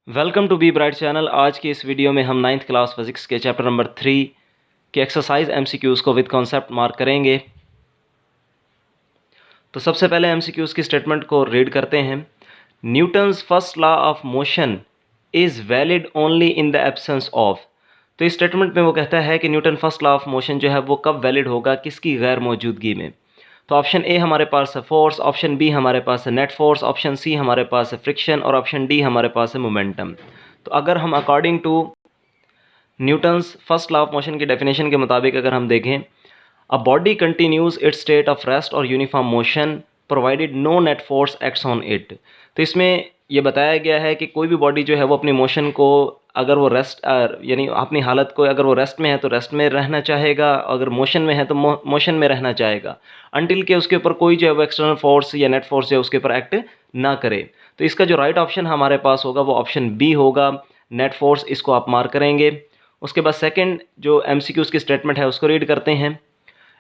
Welcome to be bright channel. आज की इस वीडियो में हम 9th क्लास फिजिक्स के चैप्टर नंबर 3 के एक्सरसाइज एमसीक्यूज़ को विद कॉन्सेप्ट मार्क करेंगे। तो सबसे पहले एमसीक्यूज़ की स्टेटमेंट को रीड करते हैं। Newton's first law of motion is valid only in the absence of. तो इस स्टेटमेंट में वो कहता है कि Newton first law of motion जो है वो कब वैलिड होगा, किसकी गैर मौजूदगी में। तो ऑप्शन ए हमारे पास है फोर्स, ऑप्शन बी हमारे पास है नेट फोर्स, ऑप्शन सी हमारे पास है फ्रिक्शन और ऑप्शन डी हमारे पास है मोमेंटम। तो अगर हम according to Newton's first law of motion की डेफिनेशन के मुताबिक अगर हम देखें, a body continues its state of rest और uniform motion provided no net force acts on it. तो इसमें यह बताया गया है कि कोई भी बॉडी जो है वो अपनी मोशन को अगर वो रेस्ट यानी अपनी हालत को अगर वो रेस्ट में है तो रेस्ट में रहना चाहेगा, अगर मोशन में है तो मोशन में रहना चाहेगा, अनटिल के उसके ऊपर कोई जो है वो एक्सटर्नल फोर्स या नेट फोर्स जो है उसके ऊपर एक्ट ना करे। तो इसका जो राइट ऑप्शन हमारे पास होगा वो ऑप्शन बी होगा, नेट फोर्स। इसको आप मार्क करेंगे। उसके बाद सेकंड जो एमसीक्यूज़ की स्टेटमेंट है उसको रीड करते हैं।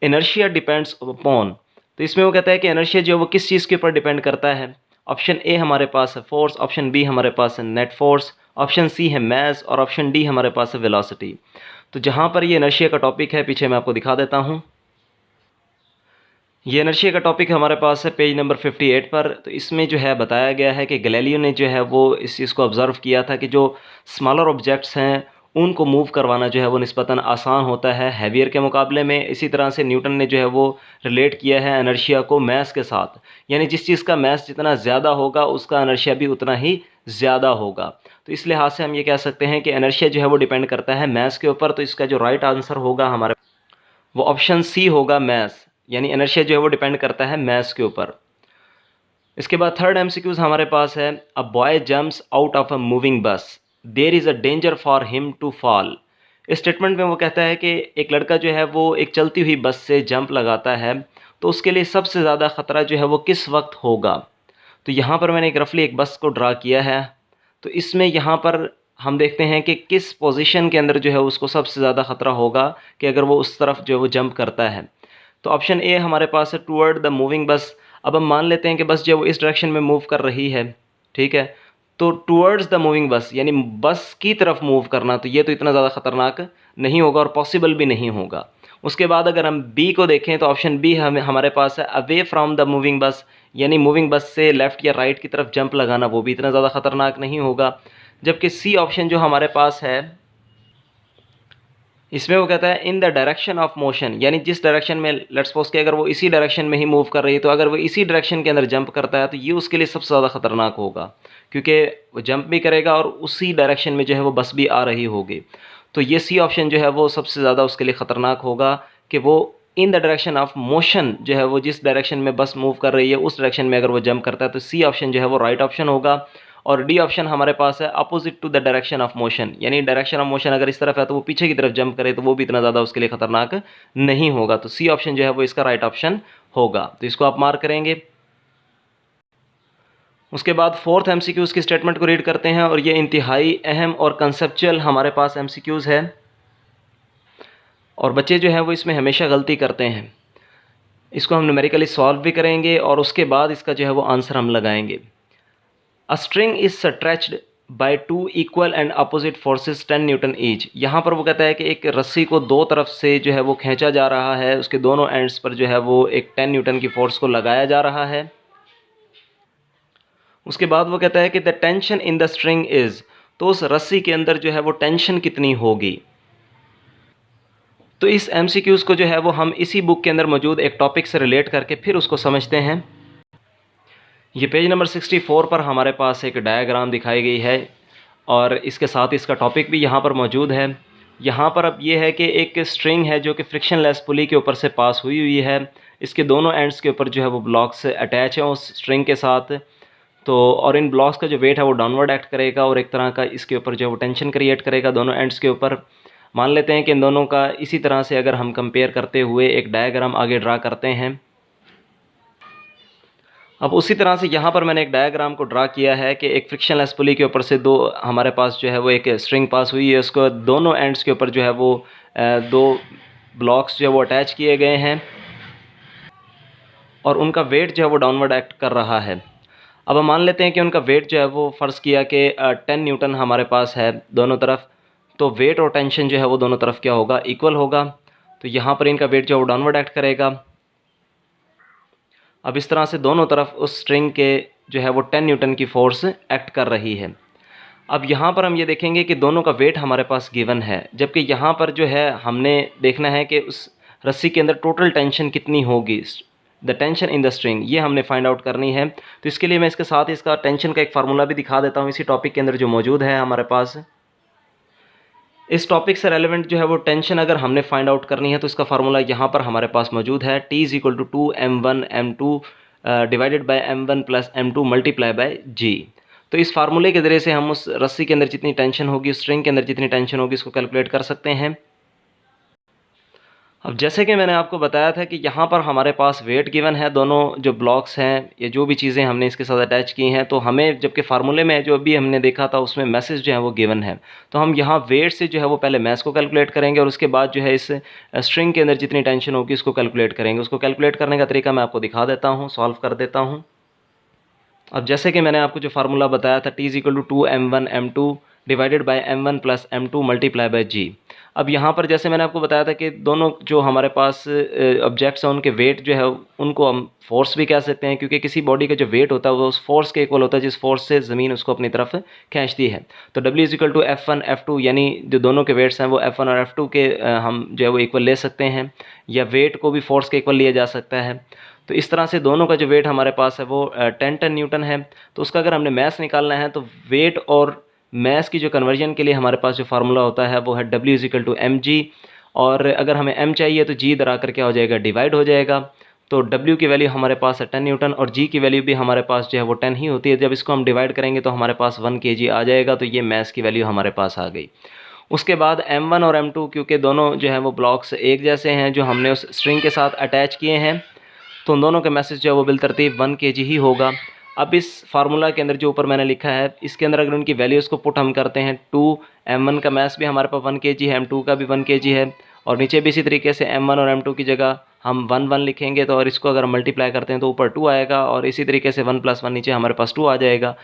Inertia depends upon. तो इसमें वो कहता है कि इनर्शिया जो है वो किस चीज़ के ऊपर डिपेंड करता है। ऑप्शन ए हमारे पास है फोर्स, ऑप्शन बी हमारे पास है नेट फोर्स, ऑप्शन सी है मास और ऑप्शन डी हमारे पास है वेलोसिटी। तो जहाँ पर ये इनर्शिया का टॉपिक है पीछे मैं आपको दिखा देता हूँ। ये इनर्शिया का टॉपिक हमारे पास है पेज नंबर 58 पर। तो इसमें जो है बताया गया है कि गैलीलियो ने जो है वो इस चीज़ को ऑब्ज़र्व किया था कि जो स्मॉलर ऑब्जेक्ट्स हैं उनको मूव करवाना जो है वो निस्बतन आसान होता है हैवियर के मुकाबले में। इसी तरह से न्यूटन ने जो है वो रिलेट किया है इनर्शिया को मैस के साथ, यानी जिस चीज़ का मैस जितना ज़्यादा होगा उसका इनर्शिया भी उतना ही ज़्यादा होगा। तो इस लिहाज से हम ये कह सकते हैं कि इनर्शिया जो है वो डिपेंड करता है मैस के ऊपर। तो इसका जो राइट आंसर होगा हमारे वो ऑप्शन सी होगा, मैस। यानी इनर्शिया जो है वो डिपेंड करता है मैस के ऊपर। इसके बाद थर्ड एमसीक्यूज हमारे पास है। A boy jumps out of a moving bus, there is a danger for him to fall. इस स्टेटमेंट में वो कहता है कि एक लड़का जो है वो एक चलती हुई बस से जंप लगाता है, तो उसके लिए सबसे ज़्यादा ख़तरा जो है वो किस वक्त होगा। तो यहाँ पर मैंने एक रफली एक बस को ड्रा किया है। तो इसमें यहाँ पर हम देखते हैं कि किस पोजीशन के अंदर जो है उसको सबसे ज़्यादा ख़तरा होगा कि अगर वो उस तरफ जो है वो जंप करता है। तो ऑप्शन ए हमारे पास है टूवर्ड द मूविंग बस। अब हम मान लेते हैं कि बस जो है वो इस डायरेक्शन में मूव कर रही है, ठीक है। तो टूवर्ड्स द मूविंग बस यानी बस की तरफ मूव करना, तो ये तो इतना ज़्यादा ख़तरनाक नहीं होगा और पॉसिबल भी नहीं होगा। उसके बाद अगर हम बी को देखें तो ऑप्शन बी हमारे पास है अवे फ्रॉम द मूविंग बस, यानी मूविंग बस से लेफ़्ट या राइट की तरफ जंप लगाना, वो भी इतना ज़्यादा ख़तरनाक नहीं होगा। जबकि सी ऑप्शन जो हमारे पास है इसमें वो कहता है in the direction of motion, यानी जिस डायरेक्शन में लेट्स सपोज कि अगर वो इसी डायरेक्शन में ही मूव कर रही है तो अगर वो इसी डायरेक्शन के अंदर जंप करता है तो ये उसके लिए सबसे ज़्यादा ख़तरनाक होगा, क्योंकि वो जंप भी करेगा और उसी डायरेक्शन में जो है वो बस भी आ रही होगी। तो ये सी ऑप्शन जो है वो सबसे ज़्यादा उसके लिए ख़तरनाक होगा कि वो in the direction of motion जो है वो जिस डायरेक्शन में बस मूव कर रही है उस डायरेक्शन में अगर वो जंप करता है तो सी ऑप्शन जो है वो राइट ऑप्शन होगा। और डी ऑप्शन हमारे पास है opposite to the direction of motion, यानी डायरेक्शन ऑफ मोशन अगर इस तरफ है तो वो पीछे की तरफ जंप करे तो वो भी इतना ज़्यादा उसके लिए खतरनाक नहीं होगा। तो सी ऑप्शन जो है वो इसका राइट ऑप्शन होगा। तो इसको आप मार्क करेंगे। उसके बाद फोर्थ एमसीक्यूज़ की स्टेटमेंट को रीड करते हैं और ये इंतहाई अहम और कंसेप्चुअल हमारे पास एमसीक्यूज़ है और बच्चे जो हैं वो इसमें हमेशा गलती करते हैं। इसको हम न्यूमेरिकली सॉल्व भी करेंगे और उसके बाद इसका जो है वो आंसर हम लगाएंगे। A string is stretched by two equal and opposite forces 10 Newton each. यहाँ पर वो कहता है कि एक रस्सी को दो तरफ से जो है वो खींचा जा रहा है, उसके दोनों एंड्स पर जो है वो एक 10 न्यूटन की फोर्स को लगाया जा रहा है। उसके बाद वो कहता है कि the tension in the string is, तो उस रस्सी के अंदर जो है वो टेंशन कितनी होगी। तो इस एमसीक्यूज़ को जो है वो हम इसी बुक के अंदर मौजूद एक टॉपिक से रिलेट करके फिर उसको समझते हैं। ये पेज नंबर 64 पर हमारे पास एक डायग्राम दिखाई गई है और इसके साथ इसका टॉपिक भी यहाँ पर मौजूद है। यहाँ पर अब ये है कि एक स्ट्रिंग है जो कि फ्रिक्शनलेस पुली के ऊपर से पास हुई हुई है। इसके दोनों एंड्स के ऊपर जो है वो ब्लॉक्स अटैच हैं उस स्ट्रिंग के साथ। तो और इन ब्लॉक्स का जो वेट है वो डाउनवर्ड एक्ट करेगा और एक तरह का इसके ऊपर जो है वो टेंशन क्रिएट करेगा दोनों एंड्स के ऊपर। मान लेते हैं कि इन दोनों का इसी तरह से अगर हम कंपेयर करते हुए एक डायग्राम आगे ड्रा करते हैं। अब उसी तरह से यहाँ पर मैंने एक डायग्राम को ड्रा किया है कि एक फ्रिक्शनलेस पुली के ऊपर से दो हमारे पास जो है वो एक स्ट्रिंग पास हुई है, उसको दोनों एंड्स के ऊपर जो है वो दो ब्लॉक्स जो है वो अटैच किए गए हैं और उनका वेट जो है वो डाउनवर्ड एक्ट कर रहा है। अब हम मान लेते हैं कि उनका वेट जो है वो फ़र्ज़ किया कि 10 न्यूटन हमारे पास है दोनों तरफ, तो वेट और टेंशन जो है वो दोनों तरफ क्या होगा, इक्वल होगा। तो यहाँ पर इनका वेट जो है वो डाउनवर्ड एक्ट करेगा। अब इस तरह से दोनों तरफ उस स्ट्रिंग के जो है वो 10 न्यूटन की फ़ोर्स एक्ट कर रही है। अब यहाँ पर हम ये देखेंगे कि दोनों का वेट हमारे पास गिवन है, जबकि यहाँ पर जो है हमने देखना है कि उस रस्सी के अंदर टोटल टेंशन कितनी होगी, the tension in the string, ये हमने फाइंड आउट करनी है। तो इसके लिए मैं इसके साथ इसका टेंशन का एक फार्मूला भी दिखा देता हूँ इसी टॉपिक के अंदर जो मौजूद है हमारे पास। इस टॉपिक से रेलेवेंट जो है वो टेंशन अगर हमने फाइंड आउट करनी है तो इसका फार्मूला यहाँ पर हमारे पास मौजूद है, T is equal to 2m1m2 divided by m1 plus m2 multiply by g। तो इस फार्मूले के ज़रिए से हम उस रस्सी के अंदर जितनी टेंशन होगी, उस स्ट्रिंग के अंदर जितनी टेंशन होगी, इसको कैलकुलेट कर सकते हैं। अब जैसे कि मैंने आपको बताया था कि यहाँ पर हमारे पास वेट गिवन है, दोनों जो ब्लॉक्स हैं या जो भी चीज़ें हमने इसके साथ अटैच की हैं, तो हमें जबकि फार्मूले में जो अभी हमने देखा था उसमें मैसेज जो है वो गिवन है, तो हम यहाँ वेट से जो है वो पहले मैस को कैलकुलेट करेंगे और उसके बाद जो है इस स्ट्रिंग के अंदर जितनी टेंशन होगी उसको कैलकुलेट करेंगे। उसको कैलकुलेट करने का तरीका मैं आपको दिखा देता हूँ, सॉल्व कर देता हूँ। अब जैसे कि मैंने आपको जो फार्मूला बताया था, T is equal to 2m1m2 divided by m1 plus m2 multiply by g। अब यहाँ पर जैसे मैंने आपको बताया था कि दोनों जो हमारे पास ऑब्जेक्ट्स हैं उनके वेट जो है उनको हम फोर्स भी कह सकते हैं, क्योंकि किसी बॉडी का जो वेट होता है वो उस फोर्स के इक्वल होता है जिस फोर्स से ज़मीन उसको अपनी तरफ खींचती है। तो W is equal to F1 F2, यानी जो दोनों के वेट्स हैं वो F1 और F2 के हम जो है वो इक्वल ले सकते हैं, या वेट को भी फोर्स के इक्वल लिया जा सकता है। तो इस तरह से दोनों का जो वेट हमारे पास है वो 10 न्यूटन है। तो उसका अगर हमने मैस निकालना है तो वेट और मैस की जो कन्वर्जन के लिए हमारे पास जो फार्मूला होता है वो है W is equal to mg, और अगर हमें m चाहिए तो g इधर आकर क्या हो जाएगा, डिवाइड हो जाएगा। तो W की वैल्यू हमारे पास है 10 न्यूटन और g की वैल्यू भी हमारे पास जो है वो 10 ही होती है। जब इसको हम डिवाइड करेंगे तो हमारे पास 1 kg आ जाएगा, तो ये मैस की वैल्यू हमारे पास आ गई। उसके बाद m1 और m2, क्योंकि दोनों जो है वो ब्लॉक्स एक जैसे हैं जो हमने उस स्ट्रिंग के साथ अटैच किए हैं, तो उन दोनों का मैसेज जो है वो बिलतरतीब 1 kg ही होगा। अब इस फार्मूला के अंदर जो ऊपर मैंने लिखा है इसके अंदर अगर उनकी वैल्यूज़ को पुट हम करते हैं, 2m1 का मैस भी हमारे पास 1 kg है, m2 का भी 1 kg है, और नीचे भी इसी तरीके से m1 और m2 की जगह हम 1 1 लिखेंगे, तो और इसको अगर हम मल्टीप्लाई करते हैं तो ऊपर 2 आएगा, और इसी तरीके से 1 + 1 नीचे हमारे पास 2 आ जाएगा,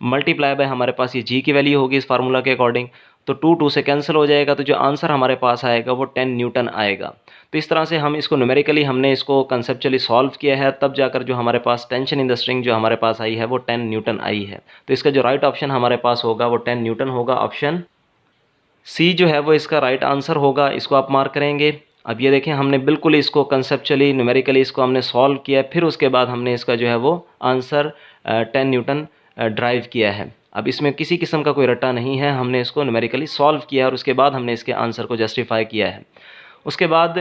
मल्टीप्लाई बाय हमारे पास ये g की वैल्यू होगी इस फार्मूला के अकॉर्डिंग। तो 2 2 से कैंसिल हो जाएगा, तो जो आंसर हमारे पास आएगा वो 10 न्यूटन आएगा। तो इस तरह से हम इसको न्यूमेरिकली हमने इसको कंसेप्चुअली सॉल्व किया है, तब जाकर जो हमारे पास टेंशन इन द स्ट्रिंग जो हमारे पास आई है वो 10 न्यूटन आई है। तो इसका जो राइट ऑप्शन हमारे पास होगा वो 10 न्यूटन होगा, ऑप्शन सी जो है वो इसका राइट आंसर होगा। इसको आप मार्क करेंगे। अब ये देखें हमने बिल्कुल इसको कंसेप्चुअली न्यूमेरिकली इसको हमने सॉल्व किया, फिर उसके बाद हमने इसका जो है वो आंसर 10 न्यूटन ड्राइव किया है। अब इसमें किसी किस्म का कोई रट्टा नहीं है, हमने इसको न्यूमेरिकली सॉल्व किया और उसके बाद हमने इसके आंसर को जस्टिफाई किया है। उसके बाद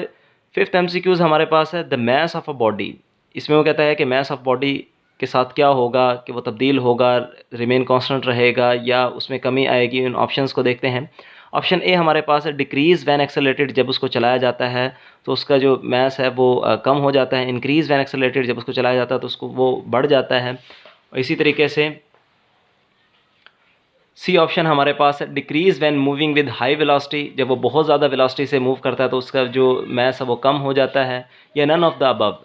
5th MCQs हमारे पास है the mass of a body. इसमें वो कहता है कि मैस ऑफ बॉडी के साथ क्या होगा, कि वो तब्दील होगा, रिमेन कांस्टेंट रहेगा, या उसमें कमी आएगी। उन ऑप्शंस को देखते हैं। ऑप्शन ए हमारे पास है डिक्रीज़ व्हेन एक्सेलरेटेड, जब उसको चलाया जाता है तो उसका जो मैस है वो कम हो जाता है। इंक्रीज़ व्हेन एक्सेलरेटेड, जब उसको चलाया जाता है तो उसको वो बढ़ जाता है। और इसी तरीके से सी ऑप्शन हमारे पास है decrease when moving with high velocity, जब वो बहुत ज़्यादा वेलोसिटी से मूव करता है तो उसका जो मैस है वो कम हो जाता है, या नन ऑफ द अबव।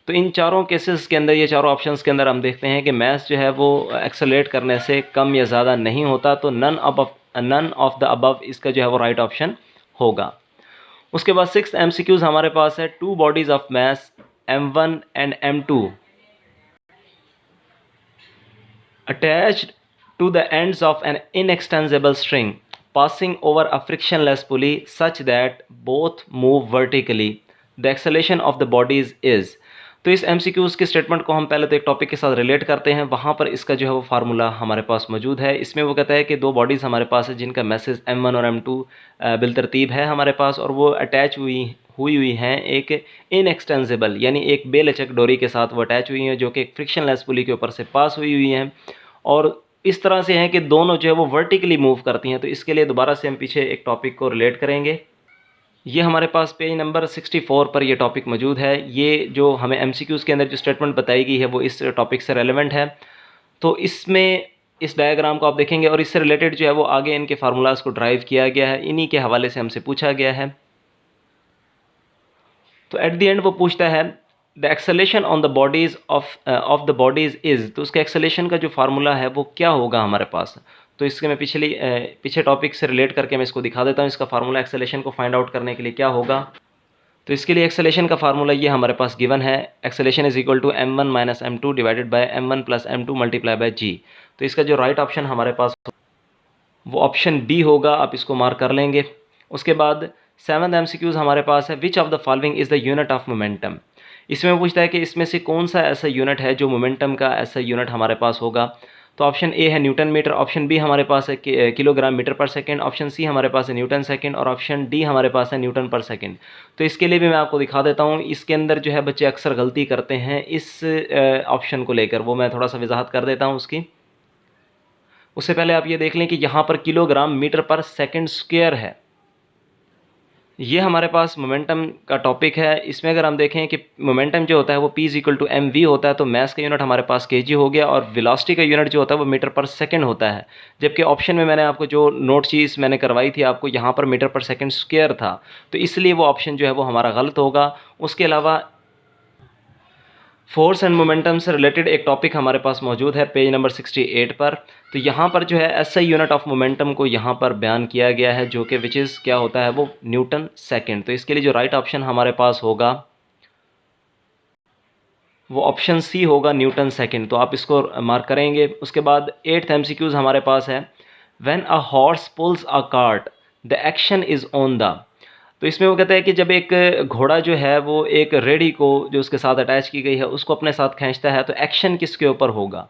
तो इन चारों केसेस के अंदर, ये चारों ऑप्शंस के अंदर हम देखते हैं कि मैस जो है वो एक्सेलरेट करने से कम या ज़्यादा नहीं होता, तो नन ऑफ द अबव इसका जो है वो राइट ऑप्शन होगा। उसके बाद 6th MCQs हमारे पास है to bodies of mass m1 and m2 attached to the ends of an inextensible string passing over a frictionless pulley such that both move vertically. The acceleration of the bodies is। तो इस MCQs की statement को हम पहले तो एक topic के साथ रिलेट करते हैं, वहाँ पर इसका जो है वो फार्मूला हमारे पास मौजूद है। इसमें वो कहता है कि दो बॉडीज़ हमारे पास है जिनका मैसेज m1 और m2 बिलतरतीब है हमारे पास, और वो अटैच हुई हैं एक इनएक्सटेंसिबल यानी एक बेलचक डोरी के साथ वो अटैच हुई हैं, जो कि एक फ्रिक्शनलेस पुली के ऊपर से पास हुई हैं, और इस तरह से हैं कि दोनों जो है वो वर्टिकली मूव करती हैं। तो इसके लिए दोबारा से हम पीछे एक टॉपिक को रिलेट करेंगे। ये हमारे पास पेज नंबर 64 पर ये टॉपिक मौजूद है। ये जो हमें MCQs के अंदर जो स्टेटमेंट बताई गई है वो इस टॉपिक से रेलेवेंट है। तो इसमें इस डायग्राम को आप देखेंगे और इससे रिलेटेड जो है वो आगे इनके फार्मूलाज को ड्राइव किया गया है, इन्हीं के हवाले से हमसे पूछा गया है। तो एट द एंड वो पूछता है the acceleration on the bodies of the bodies is, तो उसके एक्सेलेरेशन का जो फार्मूला है वो क्या होगा हमारे पास। तो इसके मैं पीछे टॉपिक से रिलेट करके मैं इसको दिखा देता हूँ। इसका फार्मूला एक्सेलेरेशन को फाइंड आउट करने के लिए क्या होगा। तो इसके लिए एक्सेलेरेशन का फार्मूला ये हमारे पास गिवन है, acceleration is equal to m1 minus m2 divided by m1 plus m2 multiply by g। तो इसका जो राइट ऑप्शन हमारे पास वो ऑप्शन बी होगा, आप इसको मार्क कर लेंगे। उसके बाद 7th MCQs हमारे पास है, which of the following is the unit of momentum. इसमें पूछता है कि इसमें से कौन सा ऐसा यूनिट है जो मोमेंटम का ऐसा यूनिट हमारे पास होगा। तो ऑप्शन ए है न्यूटन मीटर, ऑप्शन बी हमारे पास है किलोग्राम मीटर पर सेकंड, ऑप्शन सी हमारे पास है न्यूटन सेकंड और ऑप्शन डी हमारे पास है न्यूटन पर सेकंड। तो इसके लिए भी मैं आपको दिखा देता हूँ। इसके अंदर जो है बच्चे अक्सर गलती करते हैं इस ऑप्शन को लेकर, वो मैं थोड़ा सा वजाहत कर देता हूँ उसकी। उससे पहले आप ये देख लें कि यहाँ पर किलोग्राम मीटर पर सेकंड स्क्वायर है, ये हमारे पास मोमेंटम का टॉपिक है। इसमें अगर हम देखें कि मोमेंटम जो होता है वो P = mv होता है, तो मास का यूनिट हमारे पास kg हो गया और वेलोसिटी का यूनिट जो होता है वो मीटर पर सेकंड होता है। जबकि ऑप्शन में मैंने आपको जो नोट चीज़ मैंने करवाई थी आपको, यहाँ पर मीटर पर सेकंड स्क्वायर था, तो इसलिए वो ऑप्शन जो है वो हमारा गलत होगा। उसके अलावा फोर्स एंड मोमेंटम से रिलेटेड एक टॉपिक हमारे पास मौजूद है पेज नंबर 68 पर। तो यहाँ पर जो है एसआई यूनिट ऑफ मोमेंटम को यहाँ पर बयान किया गया है, जो कि विच इज़ क्या होता है वो न्यूटन सेकंड। तो इसके लिए जो राइट ऑप्शन हमारे पास होगा वो ऑप्शन सी होगा, न्यूटन सेकंड। तो आप इसको मार्क करेंगे। उसके बाद 8th MCQs हमारे पास है, when a horse pools a cart the action is on the. तो इसमें वो कहता है कि जब एक घोड़ा जो है वो एक रेडी को जो उसके साथ अटैच की गई है उसको अपने साथ खींचता है, तो एक्शन किसके ऊपर होगा।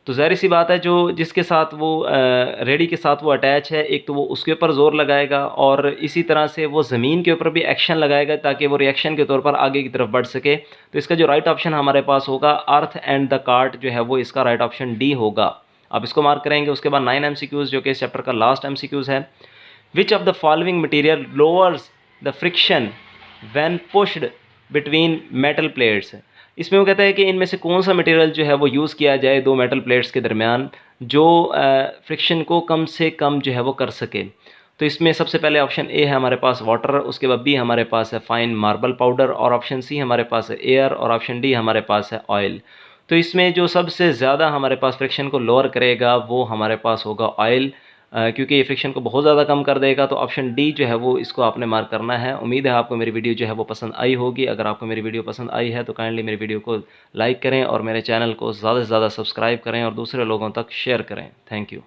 तो ज़ाहिर सी बात है जो जिसके साथ वो रेडी के साथ वो अटैच है, एक तो वो उसके ऊपर ज़ोर लगाएगा और इसी तरह से वो ज़मीन के ऊपर भी एक्शन लगाएगा ताकि वो रिएक्शन के तौर पर आगे की तरफ बढ़ सके। तो इसका जो राइट ऑप्शन हमारे पास होगा अर्थ एंड द कार्ट जो है वो इसका राइट ऑप्शन डी होगा। आप इसको मार्क करेंगे। उसके बाद 9 MCQs जो कि इस चैप्टर का लास्ट MCQs है, which of the following material lowers the friction when pushed between metal plates. इसमें वो कहता है कि इनमें से कौन सा मटेरियल जो है वो यूज़ किया जाए दो मेटल प्लेट्स के दरमियान जो फ्रिक्शन को कम से कम जो है वो कर सके। तो इसमें सबसे पहले ऑप्शन ए है हमारे पास वाटर, उसके बाद बी हमारे पास है फाइन मार्बल पाउडर और ऑप्शन सी हमारे पास है एयर और ऑप्शन डी हमारे पास है ऑयल। तो इसमें जो सबसे ज़्यादा हमारे पास फ्रिक्शन को लोअर करेगा वो हमारे पास होगा ऑयल, क्योंकि ये फ्रिक्शन को बहुत ज़्यादा कम कर देगा। तो ऑप्शन डी जो है वो इसको आपने मार्क करना है। उम्मीद है आपको मेरी वीडियो जो है वो पसंद आई होगी। अगर आपको मेरी वीडियो पसंद आई है तो काइंडली मेरी वीडियो को लाइक करें और मेरे चैनल को ज़्यादा से ज़्यादा सब्सक्राइब करें और दूसरे लोगों तक शेयर करें। Thank you.